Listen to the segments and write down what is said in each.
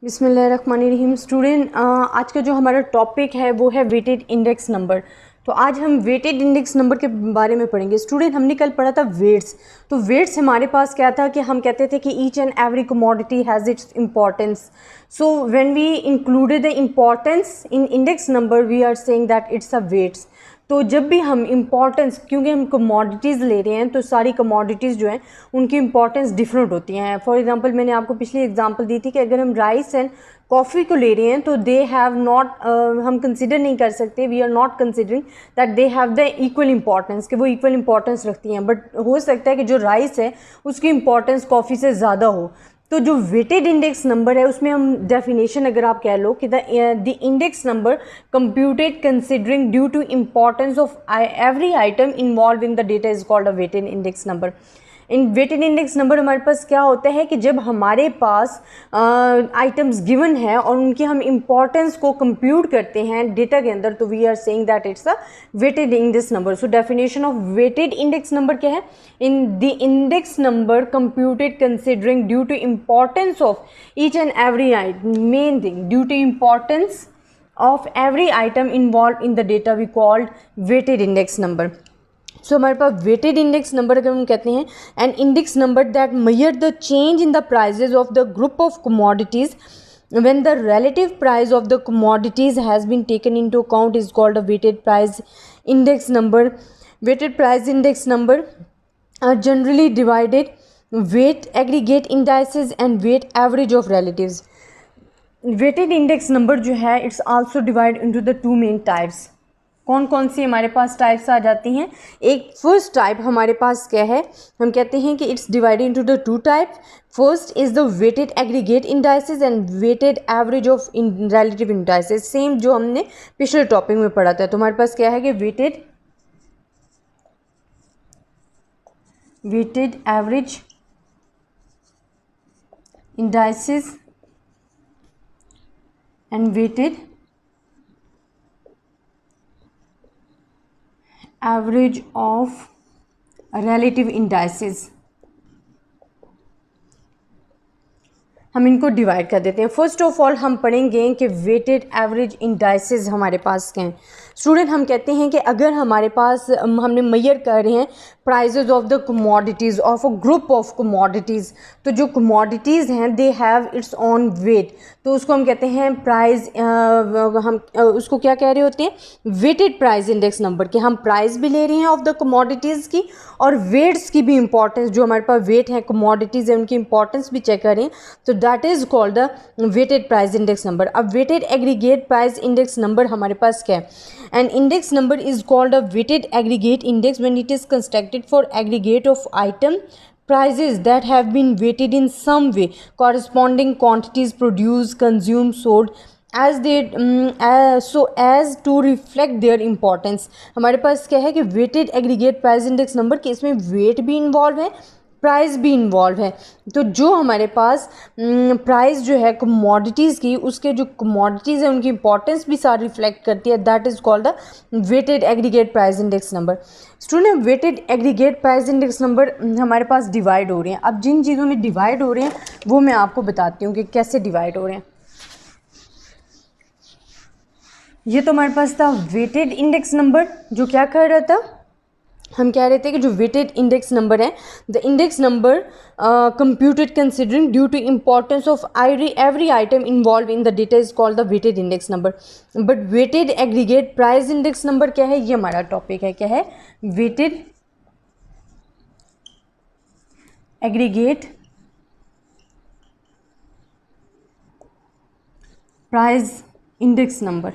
बिस्मिल्लाहिर्रहमानिर्रहीम। स्टूडेंट, आज का जो हमारा टॉपिक है वो है वेटेड इंडेक्स नंबर। तो आज हम वेटेड इंडेक्स नंबर के बारे में पढ़ेंगे। स्टूडेंट, हमने कल पढ़ा था वेट्स। तो वेट्स हमारे पास क्या था कि हम कहते थे कि each and every commodity has its importance. So when we included the importance in index number we are saying that it's a weights. तो जब भी हम इम्पॉर्टेंस, क्योंकि हम कमोडिटीज़ ले रहे हैं तो सारी कमोडिटीज़ जो हैं उनकी इम्पॉर्टेंस डिफरेंट होती हैं। फॉर एग्जांपल, मैंने आपको पिछली एग्जांपल दी थी कि अगर हम राइस एंड कॉफ़ी को ले रहे हैं तो दे हैव नॉट, हम कंसिडर नहीं कर सकते, we are not considering that they have the equal importance, कि वो इक्वल इंपॉर्टेंस रखती हैं। बट हो सकता है कि जो राइस है उसकी इंपॉर्टेंस कॉफ़ी से ज़्यादा हो। तो जो वेटेड इंडेक्स नंबर है उसमें हम डेफिनेशन अगर आप कह लो कि the index number computed considering due to importance of every item involve in the data is called a weighted index number. In weighted index number हमारे पास क्या होता है कि जब हमारे पास आइटम्स गिवन है और उनकी हम इम्पॉर्टेंस को कंप्यूट करते हैं डेटा के अंदर, तो we are saying that it's a weighted index number. So definition of weighted index number क्या है? In the index number computed considering due to importance of each and every item, main thing due to importance of every item involved in the data we called weighted index number. So हमारे पास weighted index number अगर हम कहते हैं an index number that measure the change in the prices of the group of commodities when the relative price of the commodities has been taken into account is called a weighted price index number. Weighted price index number are generally divided weight aggregate indices and weight average of relatives. Weighted index number जो है it's also divide into the two main types. कौन कौन सी हमारे पास types आ जाती हैं? एक first type हमारे पास क्या है, हम कहते हैं कि it's divided into the two type. First is the weighted aggregate indices and weighted average of relative indices, same जो हमने पिछले टॉपिक में पढ़ा था। तो हमारे पास क्या है कि weighted average indices and weighted average of relative indices। हम इनको डिवाइड कर देते हैं। फर्स्ट ऑफ ऑल हम पढ़ेंगे कि वेटेड एवरेज इंडाइसेस हमारे पास क्या हैं। स्टूडेंट, हम कहते हैं कि अगर हमारे पास हमने मेजर कर रहे हैं prices of the commodities of a group of commodities, तो जो कमोडिटीज़ हैं they have its own weight, तो उसको हम कहते हैं प्राइस, हम उसको क्या कह रहे होते हैं? Weighted price index number. कि हम प्राइस भी ले रहे हैं ऑफ द कमोडिटीज़ की और वेट्स की भी इंपॉर्टेंस, जो हमारे पास वेट है कमोडिटीज़ है उनकी इंपॉर्टेंस भी चेक करें, तो that is called the weighted price index number. अब weighted aggregate price index number हमारे पास क्या है? An index number is called a weighted aggregate index when it is constructed for aggregate of item prices that have been weighted in some way corresponding quantities produced, consumed, sold as they so as to reflect their importance। हमारे पास क्या है कि weighted aggregate price index number के इसमें wait भी involve है, price भी इन्वॉल्व है। तो जो हमारे पास प्राइस जो है कमोडिटीज़ की, उसके जो कमोडिटीज़ हैं उनकी इंपॉर्टेंस भी सारी रिफ्लेक्ट करती है, that is called the weighted aggregate price index number. Student, weighted aggregate price index number हमारे पास डिवाइड हो रहे हैं। अब जिन चीज़ों में डिवाइड हो रहे हैं वो मैं आपको बताती हूँ कि कैसे डिवाइड हो रहे हैं। ये तो हमारे पास था वेटेड इंडेक्स नंबर, जो क्या कर रहा था, हम कह रहे थे कि जो वेटेड इंडेक्स नंबर है, the index number computed considering due to importance of every item involve in the data is called the weighted index number. But weighted aggregate price index number क्या है? ये हमारा टॉपिक है। क्या है? Weighted aggregate price index number.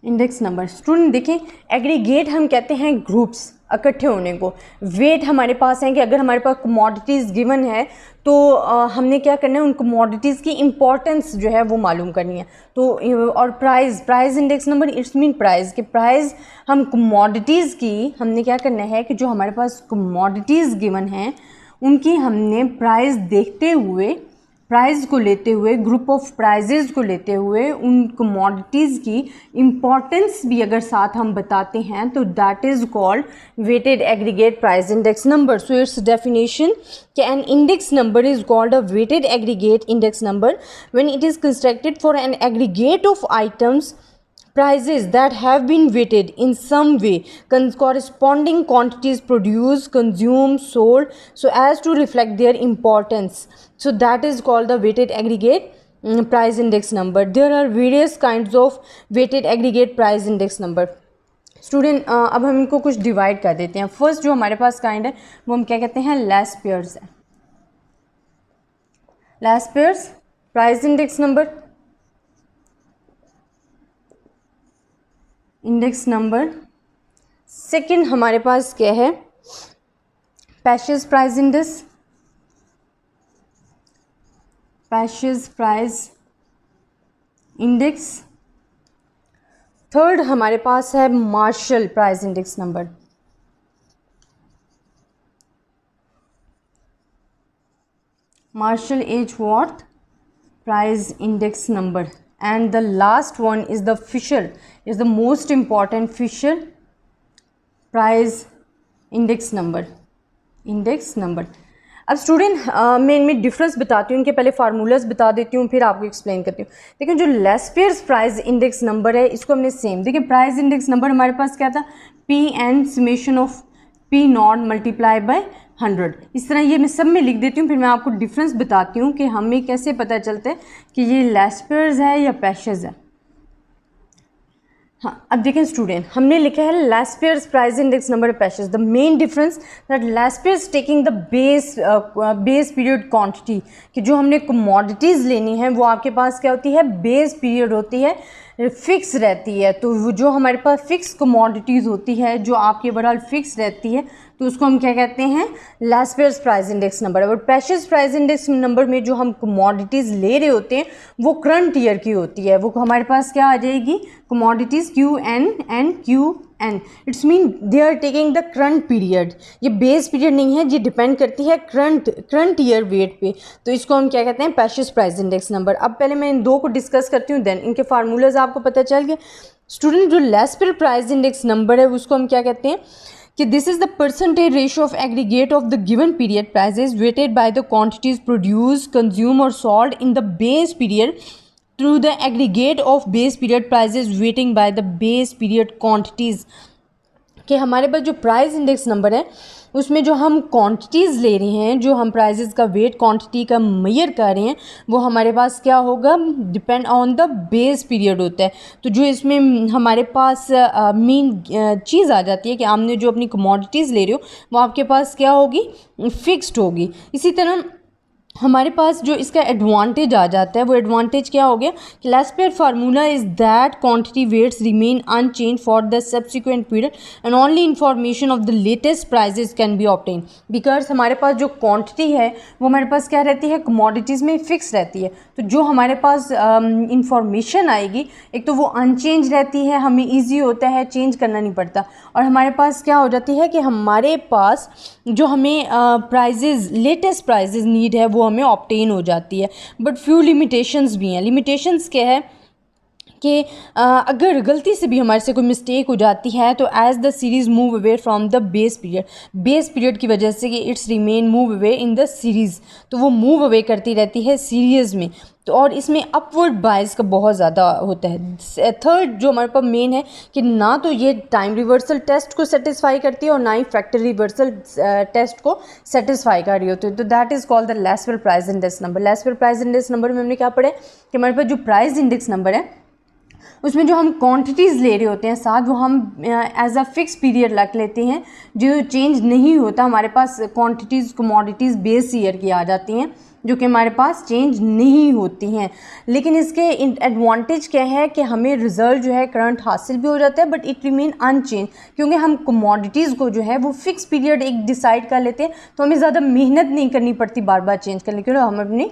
Index number student देखें, aggregate हम कहते हैं ग्रुप्स इकट्ठे होने को। वेट हमारे पास है कि अगर हमारे पास कमोडिटीज़ गिवन है तो हमने क्या करना है, उन कमोडिटीज़ की इंपॉर्टेंस जो है वो मालूम करनी है। तो और price index number it's mean price, कि प्राइस हम कमोडिटीज़ की हमने क्या करना है कि जो हमारे पास कमोडिटीज़ गिवन हैं उनकी हमने प्राइस देखते हुए प्राइस को लेते हुए, ग्रुप ऑफ प्राइजेज को लेते हुए उन कमोडिटीज़ की इम्पॉर्टेंस भी अगर साथ हम बताते हैं तो that is called weighted aggregate price index number. So its definition कि an index number is called a weighted aggregate index number when it is constructed for an aggregate of items prices that have been weighted in some way, corresponding quantities produced, consumed, sold, so as to reflect their importance. So that is called the weighted aggregate price index number. There are various kinds of weighted aggregate price index number. Student अब हम इनको कुछ divide कर देते हैं. First जो हमारे पास kind है वो हम क्या कहते हैं, लेस पेयर्स है. Laspeyres price index number, index number. Second हमारे पास क्या है, Paasche's price index, Paasche's price index. Third हमारे पास है Marshall price index number. Marshall Edgeworth price index number. And the last one is the Fisher, is the most important, Fisher price index number. Index number. अब student मैं इनमें difference बताती हूँ, इनके पहले फार्मूलाज बता देती हूँ फिर आपको एक्सप्लेन करती हूँ. देखिए जो less pairs price index number है इसको हमने सेम, देखिए प्राइस इंडेक्स नंबर हमारे पास क्या था, P N summation of P naught multiply by 100. इस तरह ये मैं सब में लिख देती हूँ, फिर मैं आपको डिफरेंस बताती हूँ कि हमें कैसे पता चलता है कि ये लेस पेयर्स है या पैशेज है. हाँ अब देखें स्टूडेंट, हमने लिखा है Laspeyres price index number Paasche's. The main difference that Laspeyres taking the base period quantity, कि जो हमने कमोडिटीज़ लेनी है वो आपके पास क्या होती है, बेस पीरियड होती है, फिक्स रहती है. तो जो हमारे पास फिक्स कमोडिटीज़ होती है जो आपकी ओवरऑल फिक्स रहती है तो उसको हम क्या कहते हैं, Laspeyres price index number. और पैशेज प्राइस इंडेक्स नंबर में जो हम कमोडिटीज़ ले रहे होते हैं वो करंट ईयर की होती है. वो हमारे पास क्या आ जाएगी, commodities Q N and Q N. It's mean they are taking the current period. ये बेस पीरियड नहीं है, ये डिपेंड करती है करंट ईयर वेट पे. तो इसको हम क्या कहते हैं, पैशेज प्राइस इंडेक्स नंबर. अब पहले मैं इन दो को डिस्कस करती हूँ, देन इनके फार्मूलाज आपको पता चल गए. स्टूडेंट जो Laspeyres price index number है उसको हम क्या कहते हैं कि this is the percentage ratio of aggregate of the given period prices weighted by the quantities produce, consume और sold in the base period through the aggregate of base period prices weighting by the base period quantities. कि हमारे पास जो price index number है उसमें जो हम quantities ले रहे हैं, जो हम प्राइजेस का वेट क्वांटिटी का मेजर कर रहे हैं वो हमारे पास क्या होगा, depend on the base period होता है. तो जो इसमें हमारे पास मेन चीज़ आ जाती है कि आपने जो अपनी कमोडिटीज़ ले रहे हो वो आपके पास क्या होगी, फिक्स्ड होगी. इसी तरह हमारे पास जो इसका एडवांटेज आ जाता है वो एडवांटेज क्या हो गया कि Laspeyres formula is that quantity weights remain unchange for the subsequent period and only information of the latest prices can be obtain. Because हमारे पास जो क्वांटिटी है वो हमारे पास क्या रहती है, कमोडिटीज़ में फिक्स रहती है. तो जो हमारे पास इंफॉर्मेशन आएगी एक तो वो अनचेंज रहती है, हमें ईजी होता है, चेंज करना नहीं पड़ता. और हमारे पास क्या हो जाती है कि हमारे पास जो हमें प्राइजेज़ लेटेस्ट प्राइजेज़ नीड है वो हमें ऑब्टेन हो जाती है. बट फ्यू लिमिटेशंस भी हैं. लिमिटेशंस क्या है कि अगर गलती से भी हमारे से कोई मिस्टेक हो जाती है तो as the series move away from the base period की वजह से कि it's remain move away in the series, तो वो मूव अवे करती रहती है सीरीज़ में. तो और इसमें अपवर्ड बायस का बहुत ज़्यादा होता है. थर्ड जो हमारे पास मेन है कि ना तो ये टाइम रिवर्सल टेस्ट को सेटिस्फाई करती है और ना ही फैक्टर रिवर्सल टेस्ट को सेटिस्फाई कर रही होती है. तो that is called the less pair price index number. Less pair price index number में हमने क्या पढ़ा है कि हमारे पास जो प्राइस इंडेक्स नंबर है उसमें जो हम क्वांटिटीज़ ले रहे होते हैं साथ वो हम एज अ फिक्स पीरियड रख लेते हैं, जो चेंज नहीं होता. हमारे पास क्वांटिटीज़ कमोडिटीज़ बेस ईयर की आ जाती हैं जो कि हमारे पास चेंज नहीं होती हैं. लेकिन इसके एडवांटेज क्या है कि हमें रिज़ल्ट जो है करंट हासिल भी हो जाता है बट इट रिमेन अनचेंज, क्योंकि हम कमोडिटीज़ को जो है वो फिक्स पीरियड एक डिसाइड कर लेते हैं तो हमें ज़्यादा मेहनत नहीं करनी पड़ती बार बार चेंज करने के लिए, हम अपनी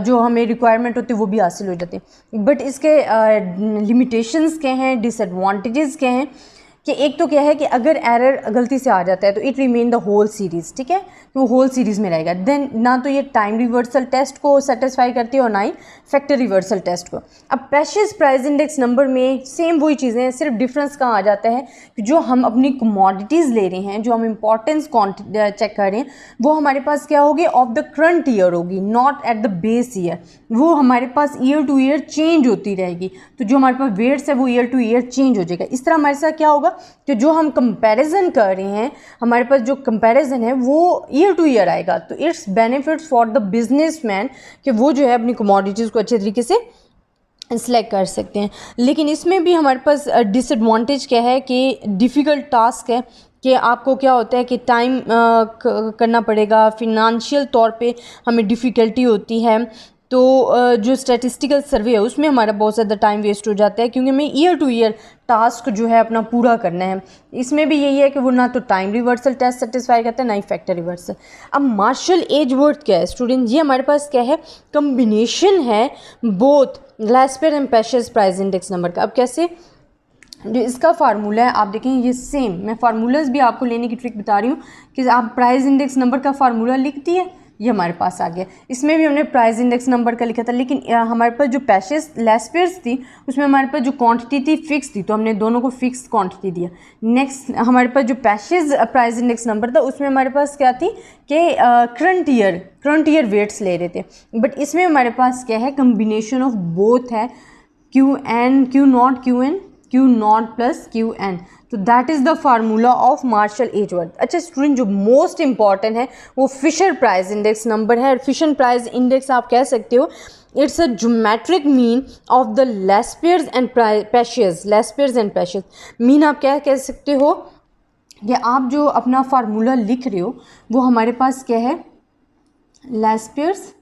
जो हमें रिक्वायरमेंट होती है वो भी हासिल हो जाती है. बट इसके लिमिटेशंस क्या हैं, डिसएडवांटेजेस क्या हैं कि एक तो क्या है कि अगर एरर गलती से आ जाता है तो it remain the whole series, ठीक है, तो वो होल सीरीज़ में रहेगा। देन ना तो ये टाइम रिवर्सल टेस्ट को सेटिस्फाई करती है और ना ही फैक्टर रिवर्सल टेस्ट को। अब पेशेस प्राइस इंडेक्स नंबर में सेम वही चीज़ें हैं, सिर्फ डिफरेंस कहाँ आ जाता है कि जो हम अपनी कमोडिटीज़ ले रहे हैं, जो हम इंपॉर्टेंस चेक कर रहे हैं, वो हमारे पास क्या होगी, ऑफ द करंट ईयर होगी, not at the base year. वो हमारे पास ईयर टू ईयर चेंज होती रहेगी, तो जो हमारे पास वेट्स है वो ईयर टू ईयर चेंज हो जाएगा। इस तरह हमारे साथ क्या होगा कि जो हम कंपैरिजन कर रहे हैं, हमारे पास जो कंपैरिजन है वो ईयर टू ईयर आएगा। तो it's benefits for the businessman कि वो जो है अपनी कमोडिटीज़ को अच्छे तरीके से सिलेक्ट कर सकते हैं। लेकिन इसमें भी हमारे पास डिसएडवांटेज क्या है कि डिफ़िकल्ट टास्क है कि आपको क्या होता है कि टाइम करना पड़ेगा, फिनंशियल तौर पे हमें डिफ़िकल्टी होती है। तो जो स्टैटिस्टिकल सर्वे है उसमें हमारा बहुत ज़्यादा टाइम वेस्ट हो जाता है, क्योंकि हमें ईयर टू ईयर टास्क जो है अपना पूरा करना है। इसमें भी यही है कि वो ना तो टाइम रिवर्सल टेस्ट सेटिस्फाई करता है, ना ही फैक्टर रिवर्सल। अब मार्शल एज वर्थ क्या है स्टूडेंट, ये हमारे पास क्या है, कम्बिनेशन है both Laspeyres and Paasche's price index number का। अब कैसे, जो इसका फार्मूला है आप देखें ये सेम, मैं फार्मूलाज भी आपको लेने की ट्रिक बता रही हूँ कि आप प्राइस इंडेक्स नंबर का फार्मूला लिखती है, ये हमारे पास आ गया। इसमें भी हमने प्राइस इंडेक्स नंबर का लिखा था, लेकिन हमारे पास जो पेशेस लेस्पेयर्स थी उसमें हमारे पास जो क्वांटिटी थी फिक्स थी, तो हमने दोनों को फिक्स क्वांटिटी दिया। नेक्स्ट हमारे पास जो पेशेस प्राइस इंडेक्स नंबर था उसमें हमारे पास क्या थी कि करंट ईयर वेट्स ले रहे थे। बट इसमें हमारे पास क्या है, कम्बिनेशन ऑफ बोथ है, Q naught plus Q N. तो that is the formula of Marshall Edgeworth. अच्छा स्टूडेंट, जो मोस्ट इंपॉर्टेंट है वो फिशर प्राइस इंडेक्स नंबर है। फिशर प्राइस इंडेक्स आप कह सकते हो it's a geometric mean of the Laspeyres and Paasche's. Mean आप क्या कह सकते हो कि आप जो अपना फार्मूला लिख रहे हो वो हमारे पास क्या है, लेस्पेयर्स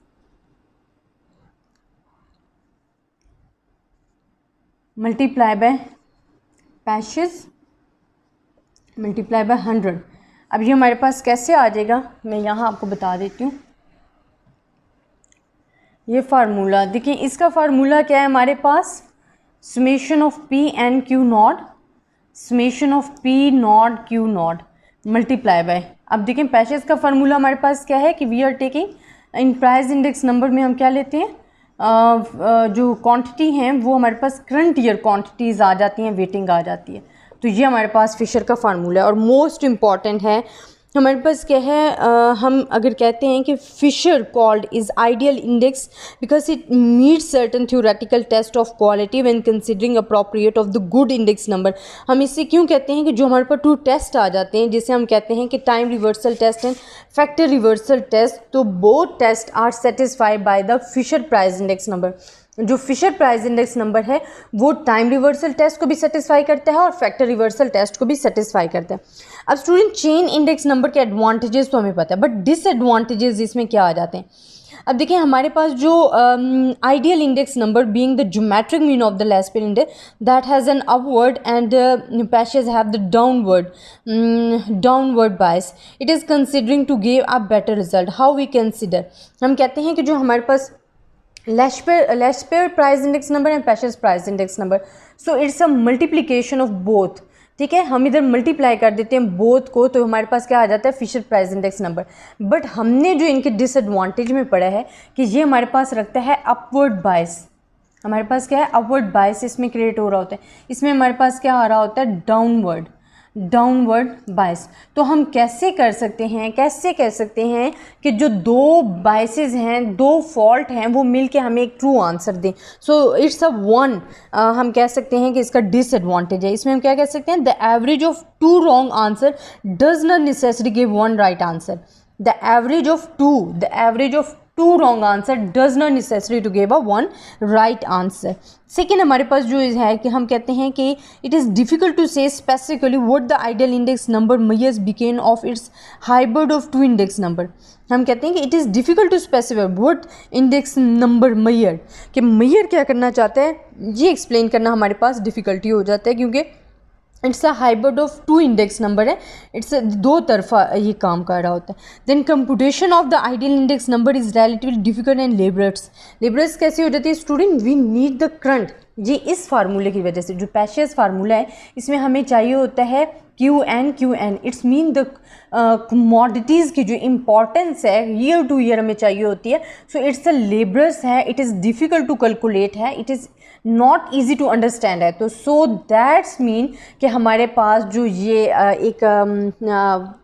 मल्टीप्लाई बाय पेशेस मल्टीप्लाई बाय 100। अब ये हमारे पास कैसे आ जाएगा, मैं यहाँ आपको बता देती हूँ। ये फार्मूला देखिए, इसका फार्मूला क्या है हमारे पास, summation of P N Q naught, summation of P naught Q naught multiply by. अब देखिए पेशेस का फार्मूला हमारे पास क्या है कि we are taking in price index number में हम क्या लेते हैं, जो क्वांटिटी हैं वो हमारे पास करंट ईयर क्वांटिटीज़ आ जाती हैं, वेटिंग आ जाती है। तो ये हमारे पास फिशर का फार्मूला है। और मोस्ट इम्पॉर्टेंट है हमारे पास क्या है, हम अगर कहते हैं कि Fisher called is ideal index because it meets certain theoretical test of quality when considering appropriate of the good index number. हम इससे क्यों कहते हैं कि जो हमारे पास 2 टेस्ट आ जाते हैं, जिसे हम कहते हैं कि time reversal test and factor reversal test, तो both test are satisfied by the Fisher price index number. जो फिशर प्राइस इंडेक्स नंबर है वो टाइम रिवर्सल टेस्ट को भी सेटिस्फाई करता है और फैक्टर रिवर्सल टेस्ट को भी सेटिस्फाई करता है। अब स्टूडेंट, चेन इंडेक्स नंबर के एडवांटेजेस तो हमें पता है, बट डिसएडवांटेजेस इसमें क्या आ जाते हैं। अब देखिए हमारे पास जो ideal index number being the geometric mean of the Laspeyres index that has an upward and Paasche's have the downward bias, it is considering to give a better result. How we consider, हम कहते हैं कि जो हमारे पास Laspeyres price index number and Paasche's price index number, so it's a multiplication of both, ठीक है, हम इधर मल्टीप्लाई कर देते हैं बोथ को, तो हमारे पास क्या आ जाता है, Fisher price index number. But हमने जो इनके डिसएडवांटेज में पढ़ा है कि ये हमारे पास रखता है अपवर्ड बायस। हमारे पास क्या है, अपवर्ड बायस इसमें क्रिएट हो रहा होता है। इसमें हमारे पास क्या आ रहा होता है, डाउनवर्ड बायस। तो हम कैसे कर सकते हैं, कैसे कह सकते हैं कि जो 2 बायसेस हैं, 2 फॉल्ट हैं, वो मिलके हमें एक ट्रू आंसर दें। सो इट्स अ वन, हम कह सकते हैं कि इसका डिसएडवांटेज है। इसमें हम क्या कह सकते हैं, the average of 2 wrong answer does not necessary give 1 right answer. The average of 2 wrong answer does not necessary to give a 1 right answer. Second हमारे पास जो है कि हम कहते हैं कि it is difficult to say specifically what the ideal index number measures because of its hybrid of 2 index number. हम कहते हैं कि it is difficult to specify what index number measure, कि मेजर क्या करना चाहता है ये एक्सप्लेन करना हमारे पास डिफ़िकल्टी हो जाता है, क्योंकि it's a hybrid of 2 index number है, इट्स 2 तरफा ये काम कर रहा होता है। Then computation of the ideal index number is relatively difficult and laborious कैसे हो जाती है student, we need the current, ये इस फार्मूले की वजह से, जो पैशेस फार्मूला है, इसमें हमें चाहिए होता है QN। It's mean the commodities की जो इम्पॉर्टेंस है ईयर टू ईयर हमें चाहिए होती है। सो इट्स अ लेबरस है, it is difficult to calculate है, it is not easy to understand है। तो सो दैट्स मीन कि हमारे पास जो ये एक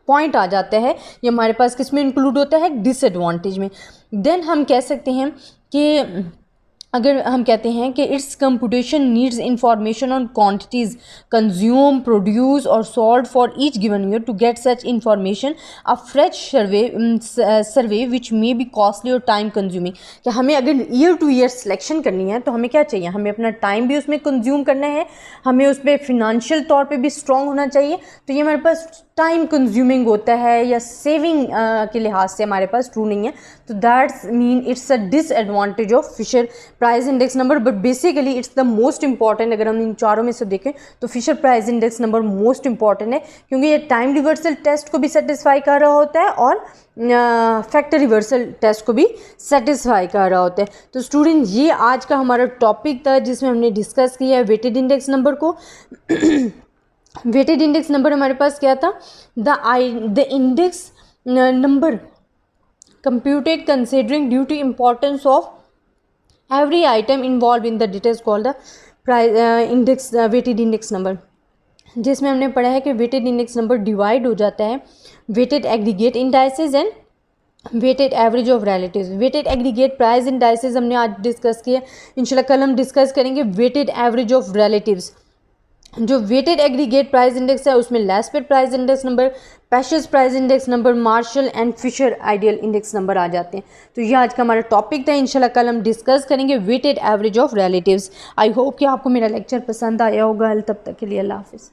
पॉइंट आ जाता है, ये हमारे पास किस में इंक्लूड होता है, डिसएडवांटेज में। देन हम कह सकते हैं कि अगर हम कहते हैं कि it's computation needs information on quantities consume, produce और sold for each given year to get such information a fresh survey which may be costly और टाइम कंज्यूमिंग। कि हमें अगर ईयर टू ईयर सिलेक्शन करनी है तो हमें क्या चाहिए, हमें अपना टाइम भी उसमें कंज्यूम करना है, हमें उस पर फिनंशियल तौर पे भी स्ट्रॉन्ग होना चाहिए। तो ये हमारे पास टाइम कंज्यूमिंग होता है या सेविंग के लिहाज से हमारे पास ट्रू नहीं है। तो that's mean it's a disadvantage of Fisher price index number, but basically it's the most important. अगर हम इन चारों में से देखें तो Fisher price index number most important है, क्योंकि ये टाइम रिवर्सल टेस्ट को भी सेटिस्फाई कर रहा होता है और फैक्टर रिवर्सल टेस्ट को भी सेटिस्फाई कर रहा होता है। तो स्टूडेंट, ये आज का हमारा टॉपिक था जिसमें हमने डिस्कस किया है वेटेड इंडेक्स नंबर को। वेटेड इंडेक्स नंबर हमारे पास क्या था, the index number computed considering due to importance of every item involved in the details called the price weighted index number, जिसमें हमने पढ़ा है कि weighted index number डिवाइड हो जाता है weighted aggregate indices and weighted average of relatives। weighted aggregate price indices हमने आज डिस्कस किया, इंशाल्लाह कल हम डिस्कस करेंगे weighted average of relatives। जो वेटेड एग्रीगेट प्राइस इंडेक्स है उसमें Laspeyres price index number, Paasche's price index number, Marshall and Fisher ideal index number आ जाते हैं। तो ये आज का हमारा टॉपिक था, इंशाल्लाह कल हम डिस्कस करेंगे weighted average of relatives. I hope कि आपको मेरा लेक्चर पसंद आया होगा। तब तक के लिए अल्लाह हाफिज़।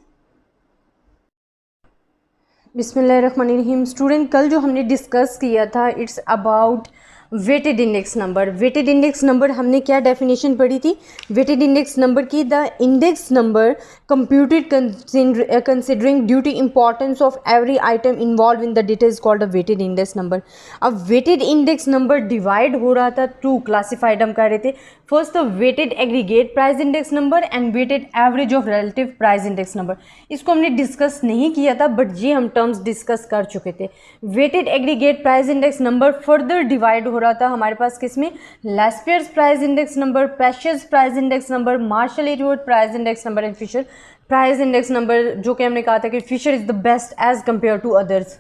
बिस्मिल्लाहिर्रहमानिर्रहीम। स्टूडेंट, कल जो हमने डिस्कस किया था it's about weighted index number. Weighted index number हमने क्या डेफिनेशन पढ़ी थी वेटेड इंडेक्स नंबर की, the index number computed considering due to importance of every item involve in the details called a weighted index number. अब weighted index number divide हो रहा था two classified, हम कह रहे थे first the weighted aggregate price index number and weighted average of relative price index number. इसको हमने डिस्कस नहीं किया था, बट ये हम टर्म्स डिस्कस कर चुके थे। Weighted aggregate price index number further divide हो रहा था हमारे पास किसमें, Laspeyres price index number, Paasche's price index number, Marshall एटवुड price index number and Fisher price index number, जो कि हमने कहा था कि Fisher is the best as compare to others.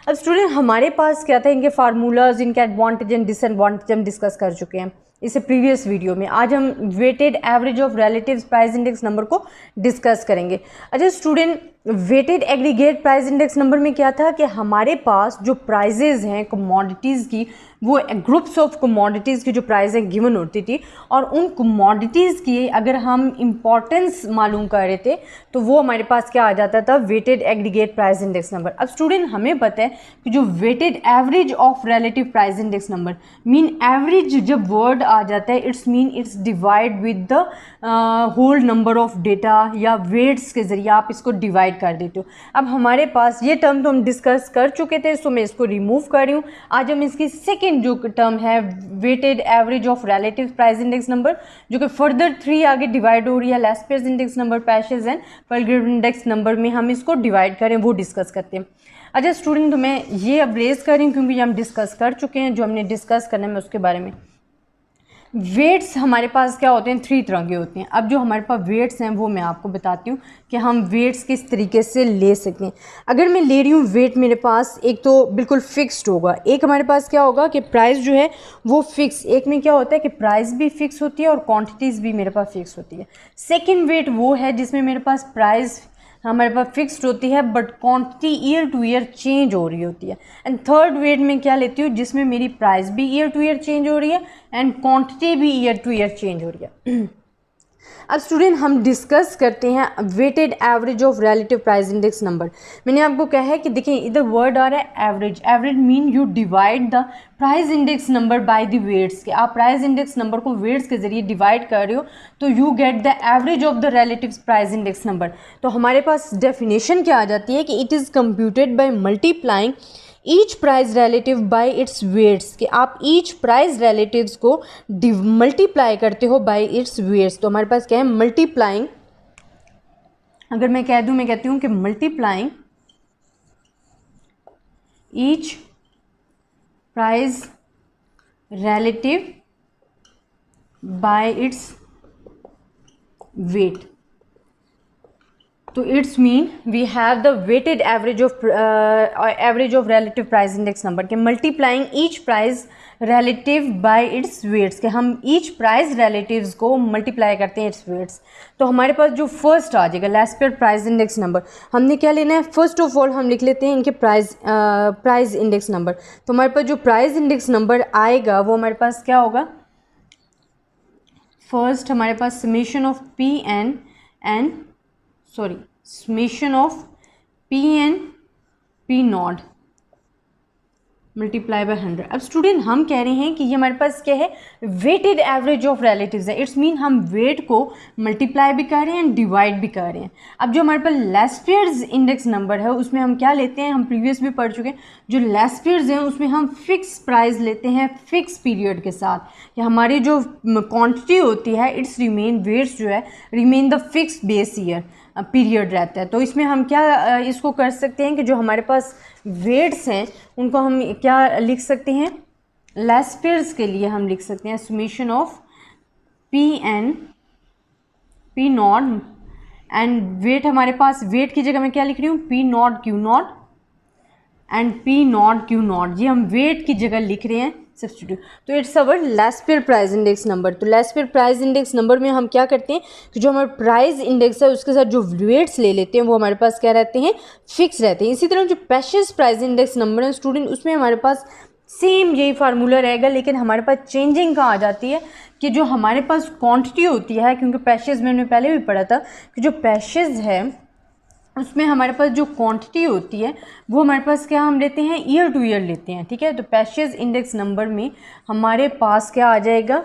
अब स्टूडेंट, हमारे पास क्या था, इनके फार्मूलाज, इनके एडवांटेज एंड डिसएडवांटेज हम डिस्कस कर चुके हैं इसे प्रीवियस वीडियो में। आज हम weighted average of relatives price index number को डिस्कस करेंगे। अच्छा student, weighted aggregate price index number में क्या था कि हमारे पास जो प्राइजेज़ हैं कमोडिटीज़ की, वो ग्रुप्स ऑफ कमोडिटीज़ की जो प्राइजें गिवन होती थी, और उन कमोडिटीज़ की अगर हम इम्पॉर्टेंस मालूम कर रहे थे तो वो हमारे पास क्या आ जाता था, weighted aggregate price index number. अब स्टूडेंट, हमें पता है कि जो weighted average of relative price index number, mean average जब वर्ड आ जाता है it's mean it's divide with the whole number of data या वेट्स के ज़रिए आप इसको डिवाइड कर देते हो। अब हमारे पास ये टर्म तो हम डिस्कस कर चुके थे, सो मैं इसको रिमूव कर रही हूँ। आज हम इसकी सेकेंड जो टर्म है weighted average of relative price index number, जो कि फर्दर 3 आगे डिवाइड हो रही है, Laspeyres index number, Paasche's and Palgrave index number में हम इसको डिवाइड करें, वो डिस्कस करते हैं। अच्छा स्टूडेंट, तो मैं ये अब रेज कर रही हूँ क्योंकि हम डिस्कस कर चुके हैं, जो हमने डिस्कस करना है मैं उसके बारे में। वेट्स हमारे पास क्या होते हैं, 3 तरह के होते हैं। अब जो हमारे पास वेट्स हैं वो मैं आपको बताती हूँ कि हम वेट्स किस तरीके से ले सकें। अगर मैं ले रही हूँ वेट, मेरे पास एक तो बिल्कुल फिक्स्ड होगा, एक हमारे पास क्या होगा कि प्राइस जो है वो फिक्स, एक में क्या होता है कि प्राइस भी फिक्स होती है और क्वांटिटीज़ भी मेरे पास फिक्स होती है। सेकेंड वेट वो है जिसमें मेरे पास प्राइस हमारे पास फिक्स्ड होती है but quantity year to year change हो रही होती है। एंड थर्ड वेट में क्या लेती हूँ, जिसमें मेरी प्राइस भी ईयर टू ईयर चेंज हो रही है एंड क्वांटिटी भी ईयर टू ईयर चेंज हो रही है। अब स्टूडेंट, हम डिस्कस करते हैं weighted average of relative price index number. मैंने आपको कहा है कि देखिए इधर वर्ड आ रहा है average. Average mean you divide the price index number by the weights, कि आप प्राइस इंडेक्स नंबर को वेट्स के जरिए डिवाइड कर रहे हो तो you get the average of the relative price index number. तो हमारे पास डेफिनेशन क्या आ जाती है कि it is computed by multiplying each price relative by its weights, कि आप ईच प्राइस रिलेटिव्स को मल्टीप्लाई करते हो बाय इट्स वेट्स। तो हमारे पास क्या है, मल्टीप्लाइंग, अगर मैं कह दूं, मैं कहती हूँ कि multiplying each price relative by its weight, तो it's mean we have the weighted average of relative price index number के multiplying each price relative by its weights, के हम ईच प्राइस रिलेटिव्स को मल्टीप्लाई करते हैं इट्स वेट्स। तो हमारे पास जो फर्स्ट आ जाएगा last pair price index number, हमने क्या लेना है, फर्स्ट ऑफ ऑल हम लिख लेते हैं इनके प्राइस इंडेक्स नंबर। तो हमारे पास जो प्राइस इंडेक्स नंबर आएगा वो हमारे पास क्या होगा, फर्स्ट हमारे पास summation of summation of P and P naught multiply by 100। अब स्टूडेंट हम कह रहे हैं कि ये हमारे पास क्या है, वेटेड एवरेज ऑफ रिलेटिव्स है। इट्स मीन हम वेट को मल्टीप्लाई भी कर रहे हैं एंड डिवाइड भी कर रहे हैं। अब जो हमारे पास लेस्पियर्स इंडेक्स नंबर है उसमें हम क्या लेते हैं, हम प्रीवियस भी पढ़ चुके हैं, जो लेस्पियर्स हैं उसमें हम फिक्स प्राइस लेते हैं फिक्स पीरियड के साथ, कि हमारी जो क्वांटिटी होती है इट्स रिमेन वेट्स जो है remain the fix base year period रहता है। तो इसमें हम क्या इसको कर सकते हैं कि जो हमारे पास वेट्स हैं उनको हम क्या लिख सकते हैं, लेस्पियर्स के लिए हम लिख सकते हैं summation of P N P naught, and weight हमारे पास, वेट की जगह मैं क्या लिख रही हूँ, P naught Q not and P naught Q not, ये हम वेट की जगह लिख रहे हैं सब्सटीट्यूट। तो it's our Laspeyres price index number. तो लेस्पियर प्राइस इंडेक्स नंबर में हम क्या करते हैं कि जो हमारा प्राइस इंडेक्स है उसके साथ जो वेट्स ले लेते हैं वो हमारे पास क्या रहते हैं, फिक्स रहते हैं। इसी तरह जो पेशियस प्राइस इंडेक्स नंबर है स्टूडेंट, उसमें हमारे पास सेम यही फार्मूला रहेगा, लेकिन हमारे पास चेंजिंग कहाँ आ जाती है कि जो हमारे पास क्वांटिटी होती है, क्योंकि पेशियस में हमने पहले भी पढ़ा था कि जो पेशियस है उसमें हमारे पास जो क्वांटिटी होती है वो हमारे पास क्या हम लेते हैं, ईयर टू ईयर लेते हैं, ठीक है। तो पेशियस इंडेक्स नंबर में हमारे पास क्या आ जाएगा,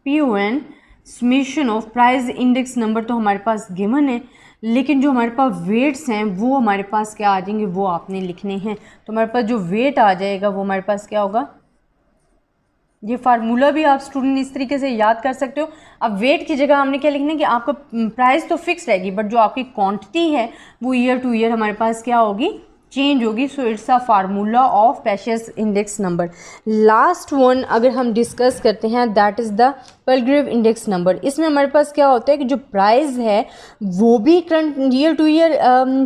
PON summation of price index number तो हमारे पास गिवन है, लेकिन जो हमारे पास वेट्स हैं वो हमारे पास क्या आ जाएंगे, वो आपने लिखने हैं। तो हमारे पास जो वेट आ जाएगा वो हमारे पास क्या होगा, ये फार्मूला भी आप स्टूडेंट इस तरीके से याद कर सकते हो। अब वेट की जगह हमने क्या लिखना है कि आपका प्राइस तो फिक्स रहेगी, बट जो आपकी क्वांटिटी है वो ईयर टू ईयर हमारे पास क्या होगी, चेंज होगी। So it's a formula of Paasche's index number. Last one अगर हम डिस्कस करते हैं that is the Palgrave index number. इसमें हमारे पास क्या होता है कि जो प्राइस है वो भी current year to year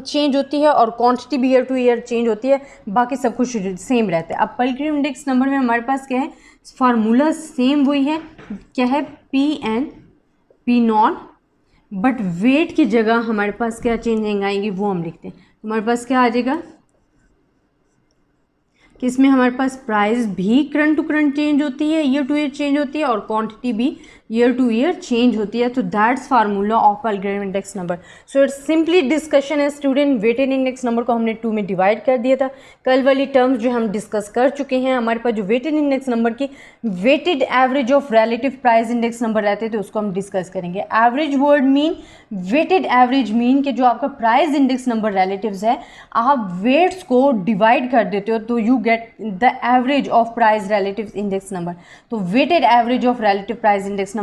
change होती है और क्वांटिटी भी ईयर टू ईयर चेंज होती है, बाकी सब कुछ सेम रहता है। अब पलग्रेव इंडेक्स नंबर में हमारे पास क्या है, फार्मूला सेम वही है, क्या है, PN P naught, but weight की जगह हमारे पास क्या चेंजिंग आएंगी वो हम लिखते हैं। हमारे पास क्या आ जाएगा कि इसमें हमारे पास प्राइस भी करंट टू करंट चेंज होती है, ईयर टू ईयर चेंज होती है, और क्वांटिटी भी ईयर टू ईयर चेंज होती है। तो that's formula of Palgrave index number. So it's simply discussion है स्टूडेंट, वेटेड इंडेक्स नंबर को हमने 2 में डिवाइड कर दिया था। कल वाली टर्म्स जो हम डिस्कस कर चुके हैं, हमारे पास जो वेटेड इंडेक्स नंबर की weighted average of relative price index number रहते थे उसको हम डिस्कस करेंगे। Average word mean weighted average mean कि जो आपका प्राइस इंडेक्स नंबर रिलेटिव्स है आप वेट्स को डिवाइड कर देते हो तो you get the average of price relative index number. तो weighted average of relative price index number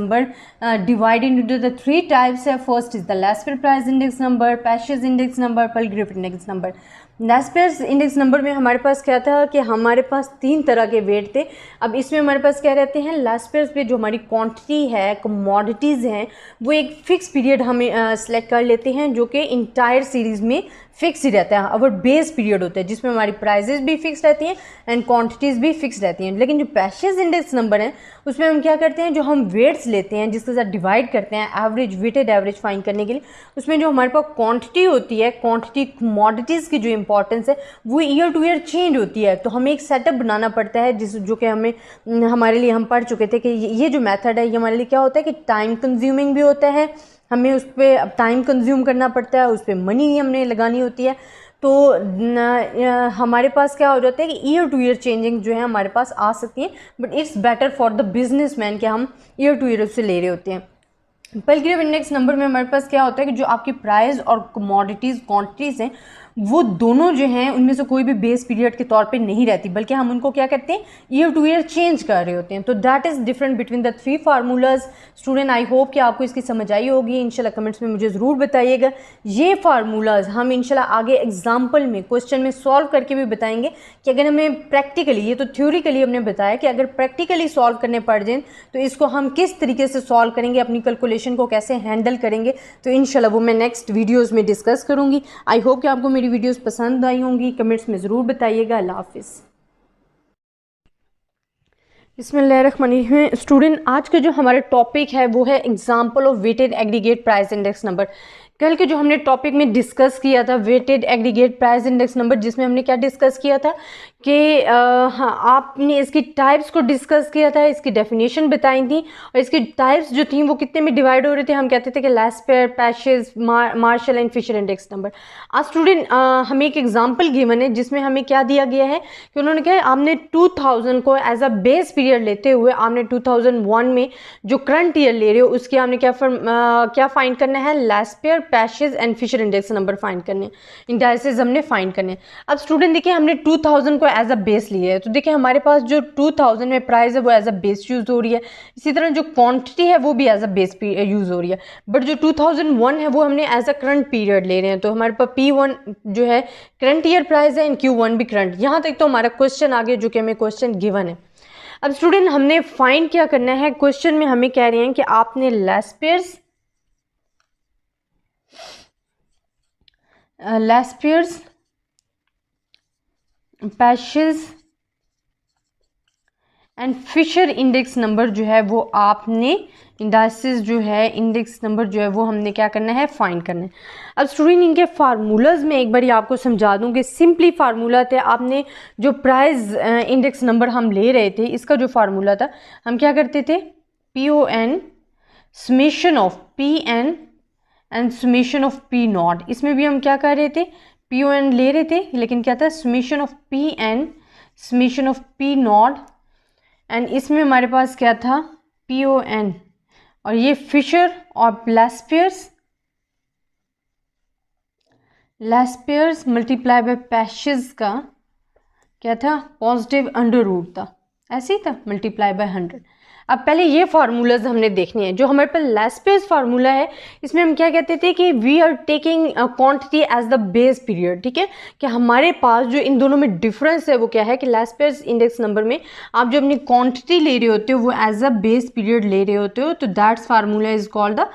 divided into the 3 types है। First is the Laspeyres price index number, Paasche's index number, Palgrave index number. Laspeyres index number में हमारे पास क्या था कि हमारे पास 3 तरह के वेट थे। अब इसमें हमारे पास क्या रहते हैं, लेस्पियर्स पे जो हमारी क्वांटिटी है, कमोडिटीज़ हैं, वो एक फिक्स पीरियड हमें सेलेक्ट कर लेते हैं जो कि इंटायर सीरीज़ में फिक्स ही रहता है। और बेस पीरियड होता है जिसमें हमारी प्राइजेस भी फिक्स रहती हैं एंड क्वांटिटीज़ भी फिक्स रहती हैं। लेकिन जो पेशियस इंडेक्स नंबर है उसमें हम क्या करते हैं, जो हम वेट्स लेते हैं जिसके साथ डिवाइड करते हैं एवरेज, वेटेड एवरेज फाइंड करने के लिए, उसमें जो हमारे पास क्वांटिटी होती है, क्वांटिटी कमोडिटीज़ की जो इंपॉर्टेंस है वो ईयर टू ईयर चेंज होती है। तो हमें एक सेटअप बनाना पड़ता है जो कि हमारे लिए हम पढ़ चुके थे कि ये जो मेथड है ये हमारे लिए क्या होता है कि टाइम कंज्यूमिंग भी होता है, हमें उस पर टाइम कंज्यूम करना पड़ता है, उस पर मनी हमने लगानी होती है। तो हमारे पास क्या हो जाता है कि ईयर टू ईयर चेंजिंग जो है हमारे पास आ सकती है, but it's better for the businessman कि हम ईयर टू ईयर उससे ले रहे होते हैं। पलग्रेव इंडेक्स नंबर में हमारे पास क्या होता है कि जो आपकी प्राइस और कमोडिटीज़ क्वांटिटीज़ हैं वो दोनों जो हैं उनमें से कोई भी बेस पीरियड के तौर पे नहीं रहती, बल्कि हम उनको क्या करते हैं, ईयर टू ईयर चेंज कर रहे होते हैं। तो that is different between the three formulas. Student I hope कि आपको इसकी समझ आई होगी। इंशाल्लाह कमेंट्स में मुझे ज़रूर बताइएगा। ये फार्मूलाज हम इंशाल्लाह आगे एग्जाम्पल में क्वेश्चन में सॉल्व करके भी बताएंगे कि अगर हमें प्रैक्टिकली, ये तो थ्योरिकली हमने बताया कि अगर प्रैक्टिकली सॉल्व करने पड़ जाए तो इसको हम किस तरीके से सॉल्व करेंगे, अपनी कैलकुलेशन को कैसे हैंडल करेंगे, तो इंशाल्लाह वो मैं नेक्स्ट वीडियोज़ में डिस्कस करूँगी। आई होप कि आपको मेरी वीडियोज़ पसंद आई होंगी। कमेंट्स में ज़रूर बताइएगा। अल्लाह हाफिज़। बिस्मिल्लाहिर्रहमानिर्रहीम। स्टूडेंट आज का जो हमारा टॉपिक है वो है example of weighted aggregate price index number. कल के जो हमने टॉपिक में डिस्कस किया था weighted aggregate price index number, जिसमें हमने क्या डिस्कस किया था कि हाँ, आपने इसकी टाइप्स को डिस्कस किया था, इसकी डेफिनेशन बताई थी, और इसकी टाइप्स जो थी वो कितने में डिवाइड हो रहे थे। हम कहते थे कि Laspeyres, Paasche's, Marshall and Fisher index number. आज स्टूडेंट हमें एक एग्जांपल गिवन है जिसमें हमें क्या दिया गया है कि उन्होंने कहा आपने 2000 को एज अ बेस पीरियड लेते हुए आपने 2001 में जो करंट ईयर ले रहे हो उसकी आपने क्या फाइंड करना है, Laspeyres, Paasche's and Fisher index number find करने, इंडाइसेस हमने फाइंड करने। अब स्टूडेंट देखिए हमने 2000 को एज अ बेस लिया है, तो देखिए हमारे पास जो 2000 में प्राइस है वो एज अ बेस यूज हो रही है, इसी तरह जो क्वांटिटी है वो भी एज अ बेस यूज हो रही है। बट जो 2001 है वो हमने एज अ करंट पीरियड ले रहे हैं, तो हमारे पास P1 जो है करंट ईयर प्राइस है एंड Q1 भी करंट। यहाँ तक तो हमारा क्वेश्चन आ गया जो कि हमें क्वेश्चन गिवन है। अब स्टूडेंट हमने फाइंड क्या करना है, क्वेश्चन में हमें कह रहे हैं कि आपने लैस्पेयर्स, पैशेस एंड फिशर इंडेक्स नंबर जो है वो आपने, इंडाइसेस जो है, इंडेक्स नंबर जो है वो हमने क्या करना है, फाइंड करना है। अब स्टूडेंट इनके फार्मूलाज में एक बार आपको समझा दूँ कि सिंपली फार्मूला थे, आपने जो प्राइस इंडेक्स नंबर हम ले रहे थे इसका जो फार्मूला था हम क्या करते थे, PON summation of PN and summation of P0। इसमें भी हम क्या कर रहे थे, PON ले रहे थे, लेकिन क्या था, summation of PN summation of P0, and इसमें हमारे पास क्या था, PON, और ये फिशर और लैस्पेयर्स मल्टीप्लाई बाय पैशेस का क्या था, पॉजिटिव अंडर रूट था, ऐसे ही था, मल्टीप्लाई बाय 100। अब पहले ये फार्मूलाज हमने देखने हैं। जो हमारे पास लैस्पेयर्स फार्मूला है इसमें हम क्या कहते थे कि we are taking quantity as the base period, ठीक है, कि हमारे पास जो इन दोनों में डिफरेंस है वो क्या है कि लैस्पेयर्स इंडेक्स नंबर में आप जो अपनी क्वांटिटी ले रहे होते हो वो एज अ बेस पीरियड ले रहे होते हो, तो that's formula is called the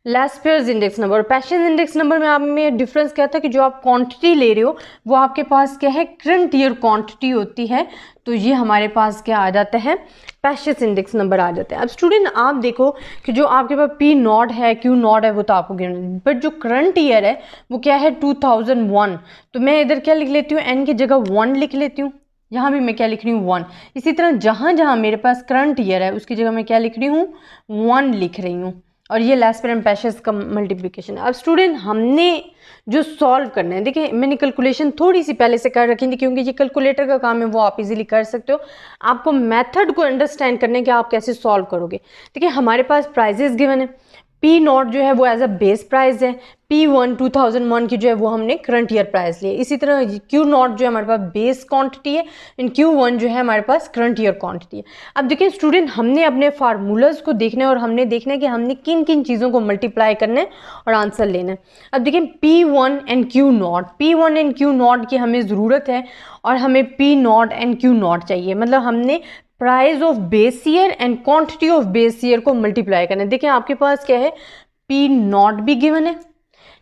Laspeyres index number. और पैशेस इंडेक्स नंबर में आप में डिफरेंस क्या था कि जो आप क्वांटिटी ले रहे हो वो आपके पास क्या है, करंट ईयर क्वांटिटी होती है, तो ये हमारे पास क्या आ जाता है, पैशेस इंडेक्स नंबर आ जाता है। अब स्टूडेंट आप देखो कि जो आपके पास P0 है, Q0 है, वो तो आपको गिवन, बट जो करंट ईयर है वो क्या है, 2001, तो मैं इधर क्या लिख लेती हूँ, N की जगह 1 लिख लेती हूँ, यहाँ भी मैं क्या लिख रही हूँ, 1। इसी तरह जहाँ जहाँ मेरे पास करंट ईयर है उसकी जगह मैं क्या लिख रही हूँ, 1 लिख रही हूँ, और ये लैस्पेयर एंड पैशेस का मल्टीप्लिकेशन। अब स्टूडेंट हमने जो सॉल्व करना है, देखिए मैंने कैलकुलेशन थोड़ी सी पहले से कर रखी थी क्योंकि ये कैलकुलेटर का काम है, वो आप इजीली कर सकते हो। आपको मेथड को अंडरस्टैंड करने के आप कैसे सॉल्व करोगे। देखिए हमारे पास प्राइजेस गिवन है, P0 जो है वो एज अ बेस प्राइस है, P1 2001 की जो है वो हमने करंट ईयर प्राइस लिए, इसी तरह Q0 जो है हमारे पास बेस क्वांटिटी है एंड Q1 जो है हमारे पास करंट ईयर क्वांटिटी है। अब देखिए स्टूडेंट हमने अपने फार्मूलाज को देखना है और हमने देखना है कि हमने किन किन चीज़ों को मल्टीप्लाई करना है और आंसर लेना है। अब देखिए P1 एंड Q0 की हमें ज़रूरत है और हमें P0 एंड Q0 चाहिए, मतलब हमने price of base year and quantity of base year को मल्टीप्लाई करना है। देखिए आपके पास क्या है, P0 भी गिवन है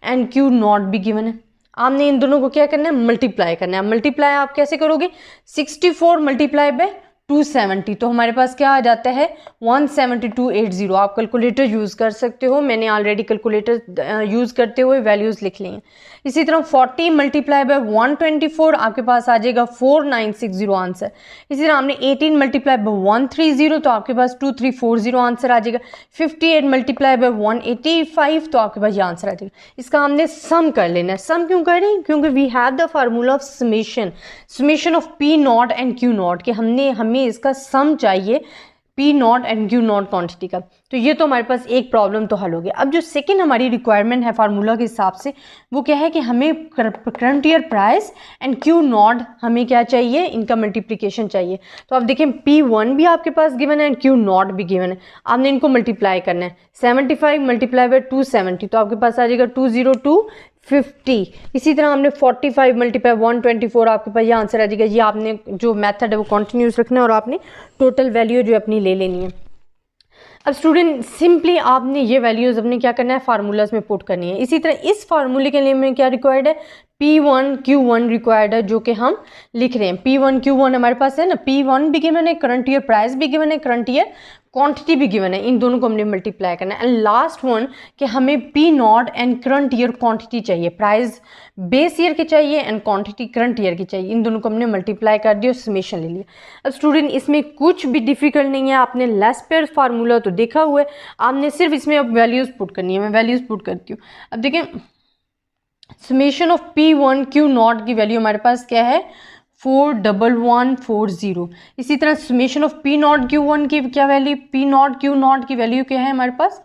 एंड Q0 भी गिवन है, आपने इन दोनों को क्या करना है, मल्टीप्लाई करना है। मल्टीप्लाई आप कैसे करोगे, 64 मल्टीप्लाई बाय 270, तो हमारे पास क्या आ जाता है, 17280। आप कैलकुलेटर यूज़ कर सकते हो, मैंने ऑलरेडी कैलकुलेटर यूज़ करते हुए वैल्यूज़ लिख ली हैं। इसी तरह 40 मल्टीप्लाई बाय 124 आपके पास आ जाएगा 4960 आंसर। इसी तरह हमने 18 मल्टीप्लाई बाय 130 तो आपके पास 2340 आंसर आ जाएगा। 58 मल्टीप्लाई बाय 185 तो आपके पास ये आंसर आ जाएगा। इसका हमने सम कर लेना है। सम क्यों कर रहे हैं, क्योंकि we have the formula of summation of P0 and Q0 कि हमें इसका सम चाहिए P naught and Q naught quantity का। तो ये तो हमारे पास एक प्रॉब्लम तो हल हो गया। अब जो सेकंड हमारी रिक्वायरमेंट है फार्मूला के हिसाब से, वो क्या है कि हमें current year price and Q not हमें क्या चाहिए, इनका मल्टीप्लिकेशन चाहिए। तो आप देखें P1 भी आपके पास गिवन है एंड क्यू नॉट भी गिवन है, आपने इनको मल्टीप्लाई करना है। 75 मल्टीप्लाई बाय 270 तो आपके पास आ जाएगा 20250। इसी तरह हमने 45 मल्टीप्लाई 124, आपके पास ये आंसर आ जाएगा। ये आपने जो मेथड है वो कंटिन्यूस रखना है और आपने टोटल वैल्यू जो अपनी ले लेनी है। अब स्टूडेंट सिंपली आपने ये वैल्यूज़ अपने क्या करना है, फार्मूलाज में पुट करनी है। इसी तरह इस फार्मूले के लिए में क्या रिक्वायर्ड है, P1 Q1 रिक्वायर्ड है, जो कि हम लिख रहे हैं। P1 Q1 हमारे पास है ना, P1 भी गिवन है, करंट ईयर प्राइस भी गिवन है, करंट ईयर क्वांटिटी भी गिवन है, इन दोनों को हमने मल्टीप्लाई करना है। एंड लास्ट वन कि हमें P not and current year quantity चाहिए, प्राइस बेस ईयर की चाहिए एंड क्वांटिटी करंट ईयर की चाहिए, इन दोनों को हमने मल्टीप्लाई कर दिया और समेशन ले लिया। अब स्टूडेंट इसमें कुछ भी डिफिकल्ट नहीं है, आपने लेस पेयर फार्मूला तो देखा हुआ है, आपने सिर्फ इसमें अब वैल्यूज़ पुट करनी है। मैं वैल्यूज़ पुट करती हूँ। अब देखें summation of P1 Q not की वैल्यू हमारे पास क्या है, 41140। इसी तरह summation of P naught Q1 की क्या value, P naught Q not की वैल्यू क्या है हमारे पास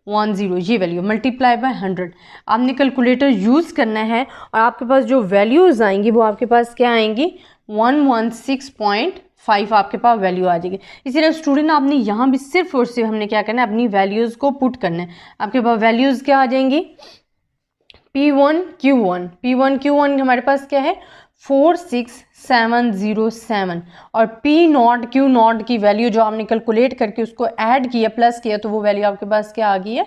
10, ये वैल्यू मल्टीप्लाई बाय 100। आपने कैलकुलेटर यूज़ करना है और आपके पास जो वैल्यूज़ आएंगी वो आपके पास क्या आएंगी, 116.5 आपके पास वैल्यू आ जाएगी। इसी तरह स्टूडेंट आपने यहाँ भी सिर्फ और सिर्फ हमने क्या करना है, अपनी वैल्यूज़ को पुट करना है। आपके पास वैल्यूज़ क्या आ जाएंगी, P1 Q1 हमारे पास क्या है 46707 और P नॉट Q नॉट की वैल्यू जो आपने कैलकुलेट करके उसको ऐड किया प्लस किया तो वो वैल्यू आपके पास क्या आ गई है,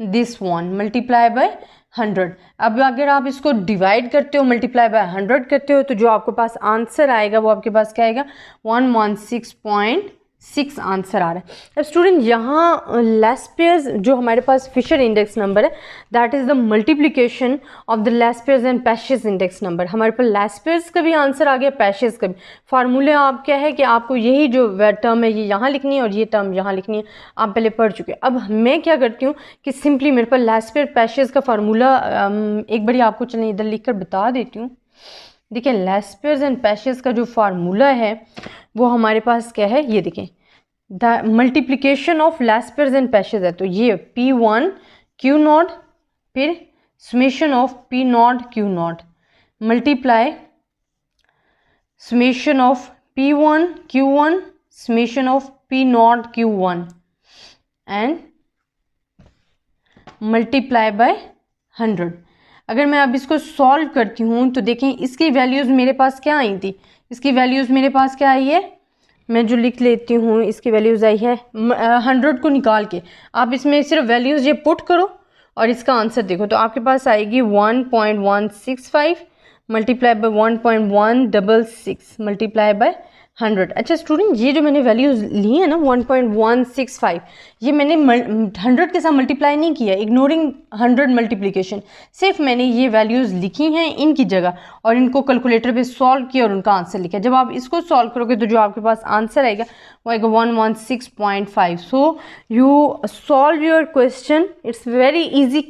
दिस वन मल्टीप्लाई बाय 100। अब अगर आप इसको डिवाइड करते हो, मल्टीप्लाई बाय 100 करते हो, तो जो आपके पास आंसर आएगा वो आपके पास क्या आएगा 116.6 आंसर आ रहा है। अब स्टूडेंट यहाँ लेस पेयर्स जो हमारे पास फिशर इंडेक्स नंबर है, that is the multiplication of the Laspeyres and Paasche's index number. हमारे पास लेस पेयर्स का भी आंसर आ गया, पैशेस का भी। फार्मूले आप क्या है कि आपको यही जो टर्म है ये यहाँ लिखनी है और ये टर्म यहाँ लिखनी है, आप पहले पढ़ चुके हैं। अब मैं क्या करती हूँ कि सिंपली मेरे पास लेस पेयर पैशेस का फार्मूला एक बारी आपको चलें इधर लिख कर बता देती हूँ। देखिए लेस पेयर्स एंड पैशेस का जो फार्मूला है वो हमारे पास क्या है, ये देखें the multiplication of Laspeyres and Paasche's है। तो ये P1 Q नॉट फिर summation of P naught Q naught multiply summation of P1 Q1 summation of P naught Q1 and multiply by 100। अगर मैं अब इसको सॉल्व करती हूँ तो देखें इसकी वैल्यूज़ मेरे पास क्या आई थी, इसकी वैल्यूज़ मेरे पास क्या आई है, मैं जो लिख लेती हूँ इसकी वैल्यूज़ आई है 100 को निकाल के आप इसमें सिर्फ वैल्यूज़ ये पुट करो और इसका आंसर देखो तो आपके पास आएगी 1.165 मल्टीप्लाई बाय 1.166 मल्टीप्लाई बाय 100। अच्छा स्टूडेंट ये जो मैंने वैल्यूज़ ली है ना 1.165, ये मैंने 100 के साथ मल्टीप्लाई नहीं किया, इग्नोरिंग 100 मल्टीप्लिकेशन, सिर्फ मैंने ये वैल्यूज़ लिखी हैं इनकी जगह और इनको कैलकुलेटर पे सॉल्व किया और उनका आंसर लिखा। जब आप इसको सॉल्व करोगे तो जो आपके पास आंसर आएगा वो आएगा 116.5। So you solve your question, it's very easy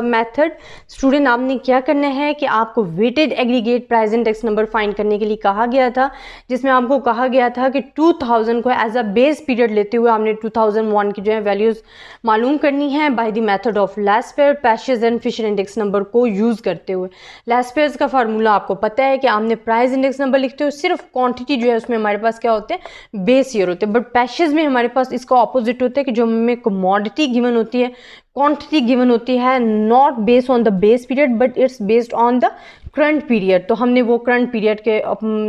method. Student आपने क्या करना है कि आपको weighted aggregate price index number find करने के लिए कहा गया था, जिसमें आपको कहा गया था कि 2000 को एज अ बेस पीरियड लेते हुए आपने 2001 की जो है वैल्यूज़ मालूम करनी है by the method of Laspeyres Paasche's and Fisher index number को यूज़ करते हुए। लेस पेयर्स का फार्मूला आपको पता है कि आपने प्राइस इंडेक्स नंबर लिखते हो, सिर्फ क्वांटिटी जो है उसमें हमारे पास क्या होते हैं, बेस ईयर होते हैं। बट पैशेस में हमारे पास इसका ऑपोजिट होता है कि जो हमें कमोडिटी गिवन होती है, क्वांटिटी गिवन होती है, not based on the base period but it's based on the current period, तो हमने वो करंट पीरियड के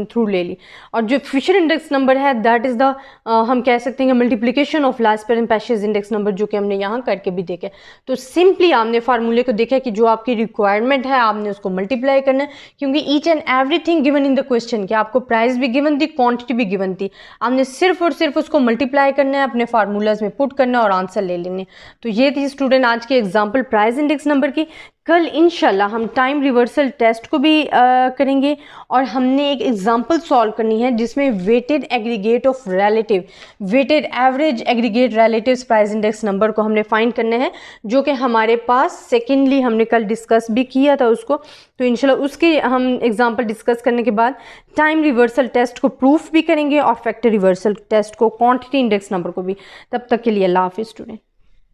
थ्रू ले ली। और जो फिशर इंडेक्स नंबर है दैट इज़ द हम कह सकते हैं multiplication of Laspeyres and Paasche's index number, जो कि हमने यहाँ करके भी देखे। तो सिंपली आपने फार्मूले को देखा कि जो आपकी रिक्वायरमेंट है आपने उसको मल्टीप्लाई करना है, क्योंकि each and everything given in the question, कि आपको प्राइस भी गिवन थी, क्वांटिटी भी गिवन थी, आपने सिर्फ और सिर्फ उसको मल्टीप्लाई करना है, अपने फार्मूलाज में पुट करना है और आंसर ले लेने। तो ये थी स्टूडेंट आज की एग्जाम्पल प्राइस इंडेक्स नंबर की। कल इंशाल्लाह हम टाइम रिवर्सल टेस्ट को भी करेंगे और हमने एक एग्जांपल सॉल्व करनी है जिसमें weighted aggregate of relative, weighted average aggregate relatives price index number को हमने फाइंड करना है, जो कि हमारे पास सेकेंडली हमने कल डिस्कस भी किया था उसको। तो इंशाल्लाह उसके हम एग्जांपल डिस्कस करने के बाद टाइम रिवर्सल टेस्ट को प्रूफ भी करेंगे और फैक्टर रिवर्सल टेस्ट को, क्वांटिटी इंडेक्स नंबर को भी। तब तक के लिए अल्लाह हाफिज़ स्टूडेंट।